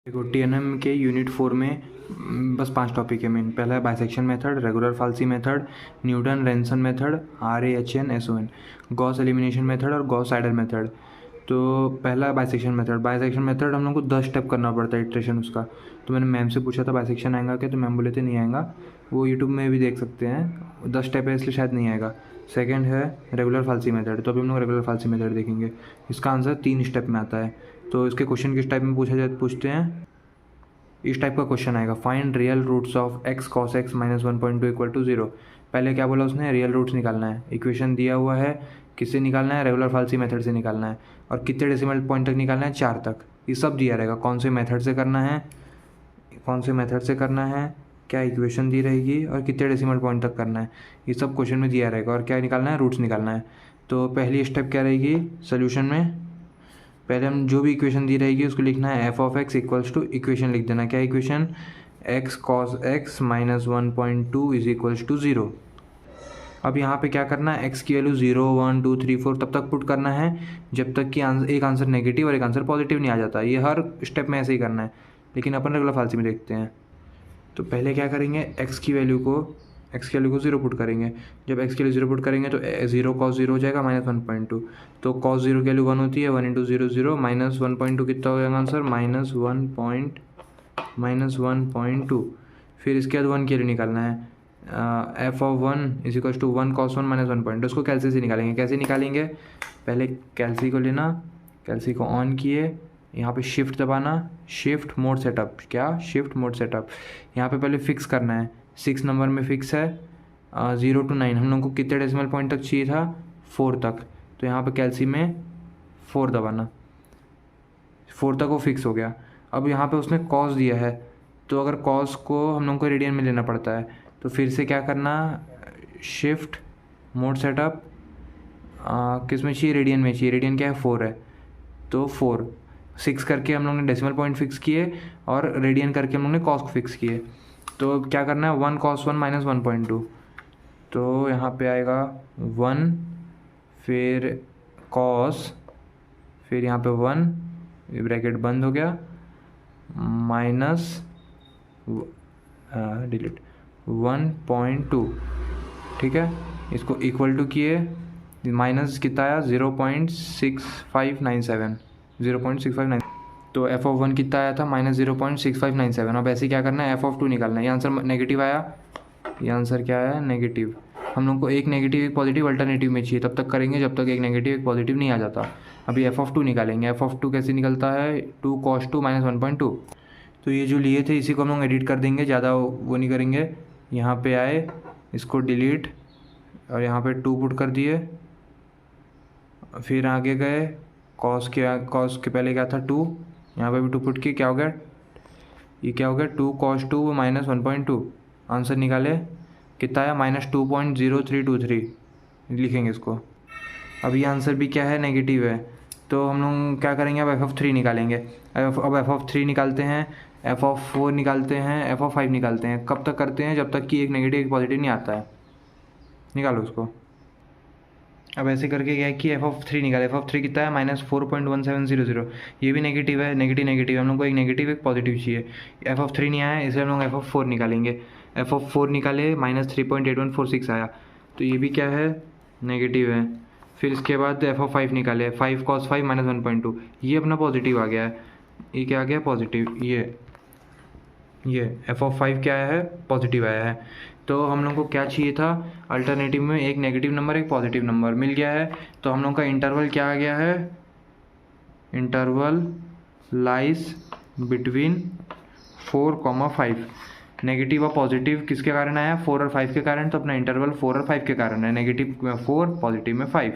देखो टीएनएम के यूनिट 4 में बस 5 टॉपिक है मेन। पहला है bisection method, regula falsi method, Newton Raphson method, RAHN SON, Gauss elimination method और गॉस साइडर मेथड। तो पहला बाइसेक्शन मेथड। बाइसेक्शन मेथड हम लोग को 10 स्टेप करना पड़ता है इटरेशन उसका। तो मैंने मैम से पूछा था बाइसेक्शन आएगा क्या, तो मैम बोले थे नहीं आएगा, वो यूट्यूब में भी देख सकते हैं। 10 स्टेप है इसलिए शायद नहीं आएगा। सेकंड है रेगुलर फाल्सी मेथड। तो अभी हम लोग रेगुलर फाल्सी मेथड देखेंगे। इसका आंसर 3 स्टेप में आता है। तो इसके क्वेश्चन किस टाइप में पूछते हैं, इस टाइप का क्वेश्चन आएगा। Find real roots of x cos x minus 1.2 equal to 0। पहले क्या बोला उसने, रियल रूट्स निकालना है। इक्वेशन दिया हुआ है, किससे निकालना है, रेगुलर फाल्सी मेथड से निकालना है। और कितने डेसिमल पॉइंट तक निकालना है, 4 तक। ये सब दिया रहेगा, कौन से मेथड से करना है, कौन से मेथड से करना है, क्या इक्वेशन दी रहेगी और कितने डेसिमल पॉइंट तक करना है, ये सब क्वेश्चन में दिया रहेगा। और क्या निकालना है, रूट्स निकालना है। तो पहली स्टेप क्या रहेगी सोल्यूशन में, पहले हम जो भी इक्वेशन दी रहेगी उसको लिखना है f of x equals to, equation लिख देना, क्या equation, x cos x minus 1.2 is equals to 0। अब यहाँ पे क्या करना है, x की वैल्यू 0 1 2 3 4 तब तक पुट करना है जब तक कि एक आंसर नेगेटिव और एक आंसर पॉजिटिव नहीं आ जाता। ये हर स्टेप में ऐसे ही करना है, लेकिन अपन रेगुलर फाल्सी में देखते हैं। तो पहले क्या करेंगे, x की वैल्यू को 0 पुट करेंगे। जब x के लिए 0 पुट करेंगे तो 0 cos 0 हो जाएगा माइनस 1.2। तो cos 0 की वैल्यू 1 होती है, 1 इंटू 0 0 माइनस 1.2 कितना हो जाएगा आंसर, -1.2। फिर इसके बाद 1 के लिए निकालना है, f of 1 is equal to 1 cos 1 minus 1.2। उसको कैल्सी से निकालेंगे। कैसे निकालेंगे, पहले कैल्सी को लेना, कैल्सी को ऑन किए, यहाँ पे शिफ्ट दबाना, शिफ्ट मोड सेटअप, क्या शिफ्ट मोड सेटअप। यहाँ पे पहले फिक्स करना है, 6 नंबर में फिक्स है, 0 to 9। हम लोग को कितने डेसिमल पॉइंट तक चाहिए था, 4 तक। तो यहाँ पे कैल्सी में 4 दबाना, 4 तक वो फिक्स हो गया। अब यहाँ पे उसने कॉस दिया है, तो अगर कॉस को हम लोग को रेडियन में लेना पड़ता है, तो फिर से क्या करना, शिफ्ट मोड सेटअप, किस में चाहिए, रेडियन में चाहिए। रेडियन क्या है, 4 है, तो 4 6 करके हम लोग ने डेसिमल पॉइंट फिक्स किए और रेडियन करके हम लोग ने कॉस को फिक्स किए। तो क्या करना है, 1 cos 1 माइनस 1.2। तो यहाँ पे आएगा 1, फिर कॉस, फिर यहाँ पे 1, ब्रैकेट बंद हो गया, माइनस डिलीट 1.2। ठीक है, इसको इक्वल टू किए, माइनस कितना आया, 0.6597। तो f ऑफ 1 कितना आया था, -0.6597। अब ऐसे क्या करना है, f ऑफ 2 निकालना है। ये आंसर नेगेटिव आया, ये आंसर क्या आया, नेगेटिव। हम लोग को एक नेगेटिव एक पॉजिटिव अल्टरनेटिव में चाहिए, तब तक करेंगे जब तक एक नेगेटिव एक पॉजिटिव नहीं आ जाता। अभी f ऑफ 2 निकालेंगे। f ऑफ 2 कैसे निकलता है, 2 cos 2 माइनस 1.2। तो ये जो लिए थे इसी को हम लोग एडिट कर देंगे, ज़्यादा वो नहीं करेंगे। यहाँ पे आए, इसको डिलीट और यहाँ पे 2 पुट कर दिए, फिर आगे गए, कॉस के पहले क्या था 2, यहाँ पे भी 2 पुट किए, क्या हो गया, ये क्या हो गया, 2 cos 2 माइनस 1.2। आंसर निकाले, कितना आया, -2.0323 लिखेंगे इसको। अब ये आंसर भी क्या है, नेगेटिव है। तो हम लोग क्या करेंगे, अब f ऑफ 3 निकालेंगे। अब f ऑफ 3 निकालते हैं, f ऑफ 4 निकालते हैं, f ऑफ 5 निकालते हैं। कब तक करते हैं, जब तक कि एक नेगेटिव एक पॉजिटिव नहीं आता है। निकालो उसको। अब ऐसे करके क्या है कि f ऑफ 3 निकाले। f ऑफ 3 कितना है, -4.1700। ये भी नेगेटिव है, नेगेटिव। हम लोग को एक नेगेटिव एक पॉजिटिव चाहिए। f ऑफ 3 नहीं आया, इसलिए हम लोग f ऑफ 4 निकालेंगे। f ऑफ 4 निकाले, -3.8146 आया, तो ये भी क्या है, नेगेटिव है। फिर इसके बाद f ऑफ 5 निकाले, 5 cos 5 माइनस 1.2, ये अपना पॉजिटिव आ गया है। ये क्या आ गया, पॉजिटिव। ये f ऑफ 5 क्या आया है, पॉजिटिव आया है। तो हम लोग को क्या चाहिए था, अल्टरनेटिव में एक नेगेटिव नंबर एक पॉजिटिव नंबर मिल गया है। तो हम लोग का इंटरवल क्या आ गया है, इंटरवल लाइज बिटवीन 4,5। नेगेटिव और पॉजिटिव किसके कारण आया, 4 और 5 के कारण। तो अपना इंटरवल 4 और 5 के कारण है, नेगेटिव में 4 पॉजिटिव में 5।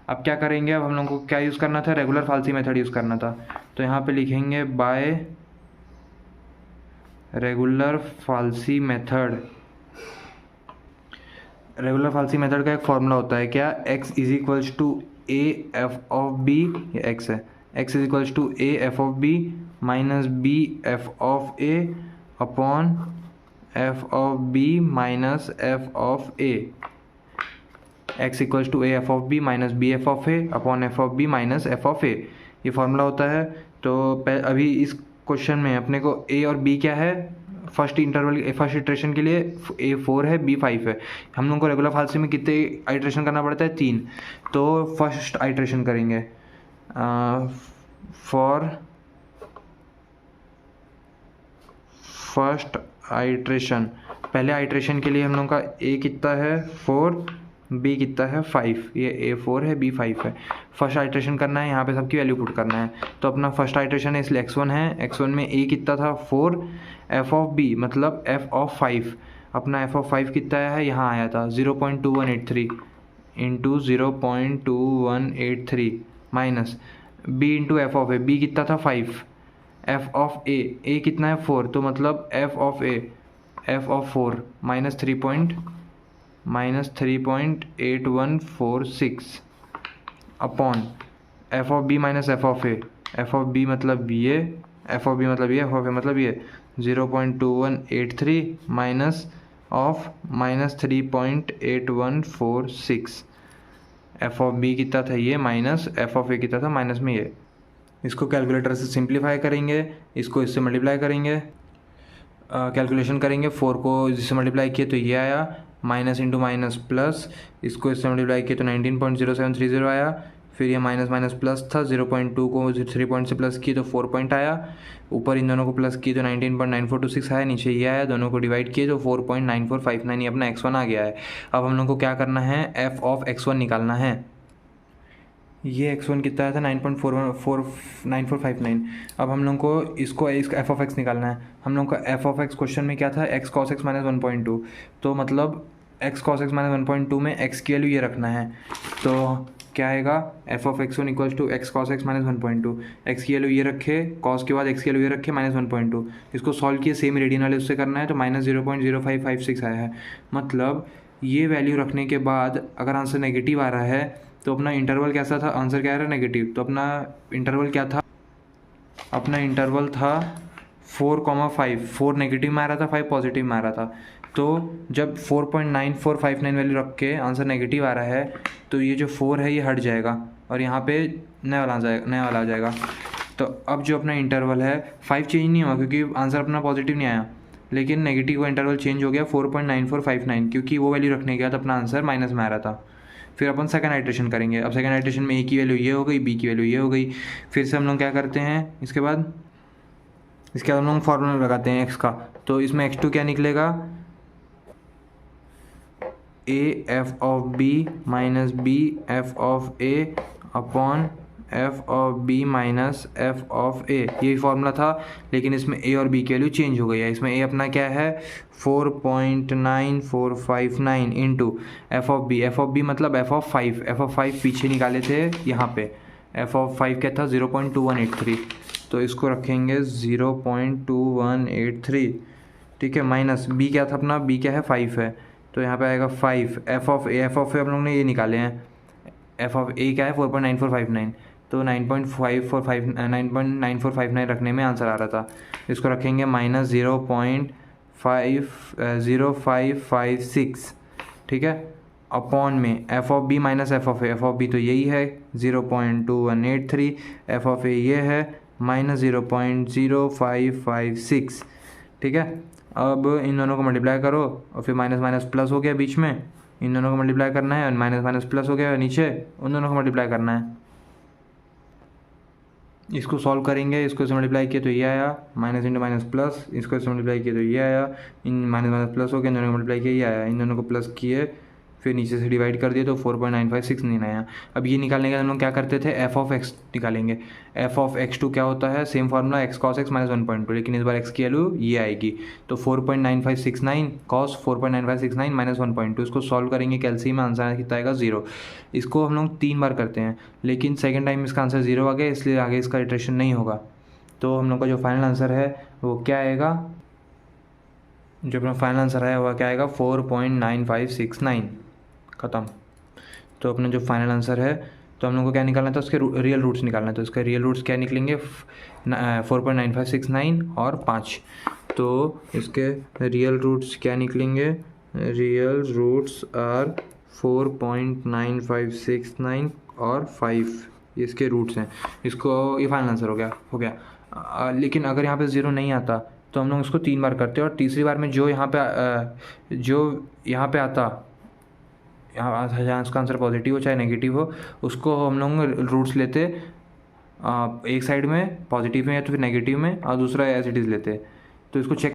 अब क्या करेंगे, अब हम लोग को क्या यूज़ करना था, रेगुलर फाल्सी मेथड यूज़ करना था। तो यहाँ पे लिखेंगे by regula falsi method. Regula falsi method का एक फॉर्मूला होता है, क्या, x is equals to a f of b, ये x है, x is equals to a f of b minus b f of a upon f of b minus f of a। x equals to a f of b minus b f of a upon f of b minus f of a, ये formula होता है। तो अभी question में अपने को ए और B क्या है, फर्स्ट इटरेशन के लिए ए 4 है, बी 5 है। हम लोग को रेगुलर फालसी में कितने आइट्रेशन करना पड़ता है, 3। तो फर्स्ट आइट्रेशन करेंगे फॉर फर्स्ट आइट्रेशन। पहले आइट्रेशन के लिए हम लोग का ए कितना है 4, बी कितना है 5। ये ए 4 है, बी 5 है। फर्स्ट आइट्रेशन करना है, यहाँ पे सबकी वैल्यू पुट करना है। तो अपना फर्स्ट आइट्रेशन है इसलिए x1 है, x1 में ए कितना था 4, एफ ऑफ बी मतलब एफ ऑफ 5, अपना एफ ऑफ 5 कितना है, यहाँ आया था 0.2183 into 0.2183 minus B into F of A, B कितना था 5, एफ ऑफ ए कितना है 4, तो मतलब F of A F of 4 -3.8146 upon F of B minus F of A, F of B मतलब ये, एफ ऑफ बी मतलब ये, एफ ऑफ ए मतलब ये 0.2183 minus of -3.8146। F of B कितना था ये, माइनस एफ ऑफ ए कितना था, माइनस में ये। इसको कैलकुलेटर से सिंप्लीफाई करेंगे, इसको इससे मल्टीप्लाई करेंगे, कैलकुलेशन करेंगे। 4 को जिससे मल्टीप्लाई किए तो ये आया, माइनस इंटू माइनस प्लस, इसको इससे मल्टीप्लाई किए तो 19.0730 आया। फिर ये माइनस माइनस प्लस था, 0.2 को 3 पॉइंट से प्लस किए तो 4 पॉइंट आया। ऊपर इन दोनों को प्लस किए तो 19.9426 आया, नीचे ये आया, दोनों को डिवाइड किए तो 4.9459 ये अपना x1 आ गया है। अब हम लोग को क्या करना है, f ऑफ x1 निकालना है। ये x1 कितना आया था 9.9459। अब हम लोग को इसको f ऑफ x निकालना है। हम लोग का f ऑफ x क्वेश्चन में क्या था, x cos x माइनस 1.2, तो मतलब x cos x माइनस 1.2 में x की वैल्यू ये रखना है। तो क्या आएगा, f of x1 equals to x cos x minus 1.2, x की वैल्यू ये रखे, cos के बाद x की वैल्यू ये रखे माइनस 1.2। इसको सॉल्व किए सेम रेडियन वाले उससे करना है, तो माइनस 0.0556 आया है। मतलब ये वैल्यू रखने के बाद अगर आंसर नेगेटिव आ रहा है तो अपना इंटरवल कैसा था, आंसर क्या आ रहा है नेगेटिव, तो अपना इंटरवल क्या था, अपना इंटरवल था 4,5। 4 नेगेटिव में आ रहा था, 5 पॉजिटिव में आ रहा था। तो जब 4.9459 वैल्यू रख के आंसर नेगेटिव आ रहा है तो ये जो 4 है ये हट जाएगा और यहाँ पे नया वाला आ जाएगा। तो अब जो अपना इंटरवल है 5 चेंज नहीं हुआ क्योंकि आंसर अपना पॉजिटिव नहीं आया, लेकिन नेगेटिव का इंटरवल चेंज हो गया 4.9459, क्योंकि वो वैल्यू रखने के बाद अपना आंसर माइनस में आ रहा था। फिर अपन सेकंड आइट्रेशन करेंगे। अब सेकंड आइट्रेशन में ए की वैल्यू ये हो गई, बी की वैल्यू ये हो गई। फिर से हम लोग क्या करते हैं, इसके बाद हम लोग फॉर्मूला लगाते हैं एक्स का। तो इसमें x2 क्या निकलेगा, a F of B minus b f of a upon F of B minus F of a, यही फॉर्मूला था। लेकिन इसमें ए और बी की वैल्यू चेंज हो गई है। इसमें ए अपना क्या है 4.9459 इंटू एफ ऑफ बी मतलब एफ ऑफ 5 पीछे निकाले थे यहाँ पे, एफ ऑफ 5 क्या था 0.2183, तो इसको रखेंगे 0.2183, ठीक है। माइनस बी क्या था अपना, बी क्या है 5 है, तो यहाँ पे आएगा 5। एफ ऑफ ए हम लोग ने ये निकाले हैं, एफ ऑफ ए क्या है 4.9459, तो 9.9459 रखने में आंसर आ रहा था। इसको रखेंगे माइनस 0.0556, ठीक है, अपॉन में F of B minus F of B तो यही है 0.2183, एफ ऑफ ए ये है माइनस 0.0556, ठीक है। अब इन दोनों को मल्टीप्लाई करो और फिर माइनस माइनस प्लस हो गया बीच में, इन दोनों को मल्टीप्लाई करना है, और माइनस माइनस प्लस हो गया नीचे, उन दोनों को मल्टीप्लाई करना है। इसको सॉल्व करेंगे, इसको से मल्टीप्लाई किया तो ये आया, माइनस इंटू माइनस प्लस, इसको से मल्टीप्लाई किया तो ये आया, इन माइनस माइनस प्लस हो गया, इन दोनों को मल्टीप्लाई किया ये आया, इन दोनों को प्लस किए फिर नीचे से डिवाइड कर दिए तो 4.956 आया। अब ये निकालने के हम लोग क्या करते थे, एफ ऑफ एक्स निकालेंगे। एफ ऑफ x2 क्या होता है, same formula x cos x minus 1.2, लेकिन इस बार x की वैल्यू ये आएगी, तो 4.9569 cos 4.9569 माइनस 1.2, इसको सॉल्व करेंगे कैलसी में, आंसर कितना आएगा 0। इसको हम लोग 3 बार करते हैं, लेकिन सेकेंड टाइम इसका आंसर 0 आ गया, इसलिए आगे इसका इटरेशन नहीं होगा। तो हम लोग का जो फाइनल आंसर है वो क्या आएगा, जो अपना फाइनल आंसर है वह क्या आएगा 4.9569, ख़त्म। तो अपना जो फाइनल आंसर है, तो हम लोग को क्या निकालना था, उसके रियल रूट्स निकालना है। तो इसके रियल रूट्स क्या निकलेंगे 4.9569 और 5, तो इसके रियल रूट्स क्या निकलेंगे, रियल रूट्स आर 4.9569 और 5, ये इसके रूट्स हैं। इसको ये फाइनल आंसर हो गया। लेकिन अगर यहाँ पे 0 नहीं आता तो हम लोग इसको 3 बार करते और तीसरी बार में जो यहाँ पे आता, यहाँ इसका आंसर पॉजिटिव हो चाहे नेगेटिव हो, उसको हम लोग रूट्स लेते, एक साइड में पॉजिटिव में या तो फिर नेगेटिव में और दूसरा एज इट इज़ लेते। तो इसको चेक